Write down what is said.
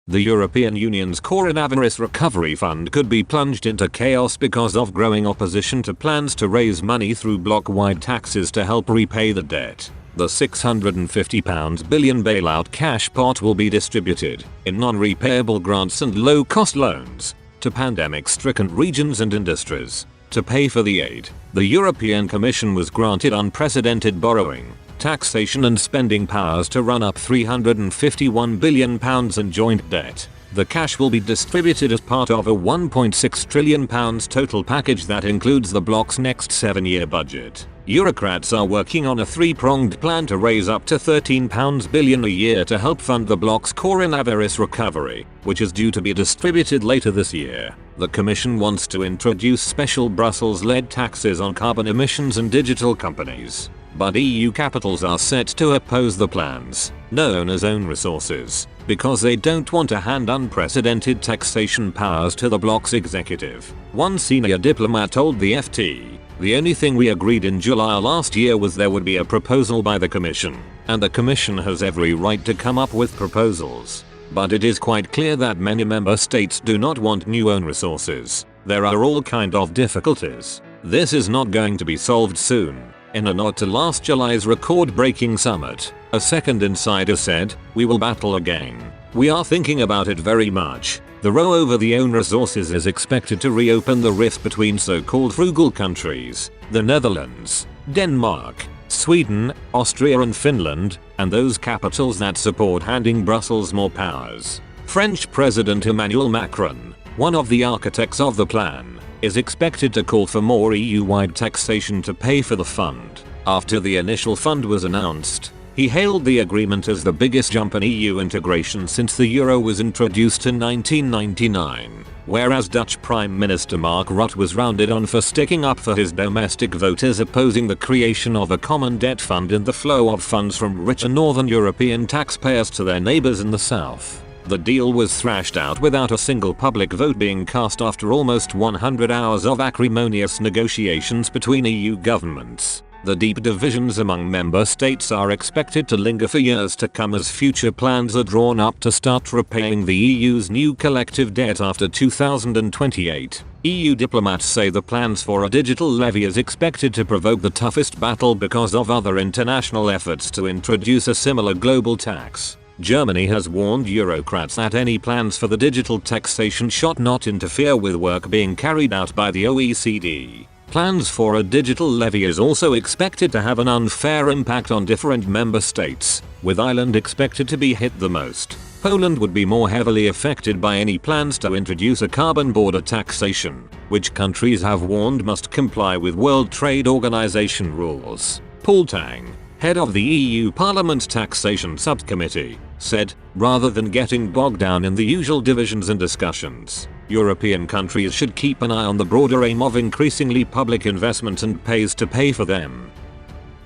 The European Union's Coronavirus Recovery Fund could be plunged into chaos because of growing opposition to plans to raise money through block-wide taxes to help repay the debt. The £650 billion bailout cash pot will be distributed in non-repayable grants and low-cost loans to pandemic-stricken regions and industries. To pay for the aid, the European Commission was granted unprecedented borrowing, taxation and spending powers to run up £351 billion in joint debt. The cash will be distributed as part of a £1.6 trillion total package that includes the bloc's next 7-year budget. Eurocrats are working on a three-pronged plan to raise up to £13 billion a year to help fund the bloc's coronavirus recovery, which is due to be distributed later this year. The Commission wants to introduce special Brussels-led taxes on carbon emissions and digital companies. But EU capitals are set to oppose the plans, known as own resources, because they don't want to hand unprecedented taxation powers to the bloc's executive. One senior diplomat told the FT, "The only thing we agreed in July last year was there would be a proposal by the Commission, and the Commission has every right to come up with proposals. But it is quite clear that many member states do not want new own resources. There are all kind of difficulties. This is not going to be solved soon." In a nod to last July's record-breaking summit, a second insider said, "We will battle again. We are thinking about it very much. The row over the own resources is expected to reopen the rift between so-called frugal countries, the Netherlands, Denmark, Sweden, Austria and Finland, and those capitals that support handing Brussels more powers." French President Emmanuel Macron, one of the architects of the plan, is expected to call for more EU-wide taxation to pay for the fund. After the initial fund was announced, he hailed the agreement as the biggest jump in EU integration since the euro was introduced in 1999, whereas Dutch Prime Minister Mark Rutte was rounded on for sticking up for his domestic voters opposing the creation of a common debt fund and the flow of funds from richer Northern European taxpayers to their neighbours in the south. The deal was thrashed out without a single public vote being cast after almost 100 hours of acrimonious negotiations between EU governments. The deep divisions among member states are expected to linger for years to come as future plans are drawn up to start repaying the EU's new collective debt after 2028. EU diplomats say the plans for a digital levy is expected to provoke the toughest battle because of other international efforts to introduce a similar global tax. Germany has warned Eurocrats that any plans for the digital taxation should not interfere with work being carried out by the OECD. Plans for a digital levy is also expected to have an unfair impact on different member states, with Ireland expected to be hit the most. Poland would be more heavily affected by any plans to introduce a carbon border taxation, which countries have warned must comply with World Trade Organization rules. Paul Tang, head of the EU Parliament's Taxation Subcommittee, said, "Rather than getting bogged down in the usual divisions and discussions, European countries should keep an eye on the broader aim of increasingly public investment and pays to pay for them."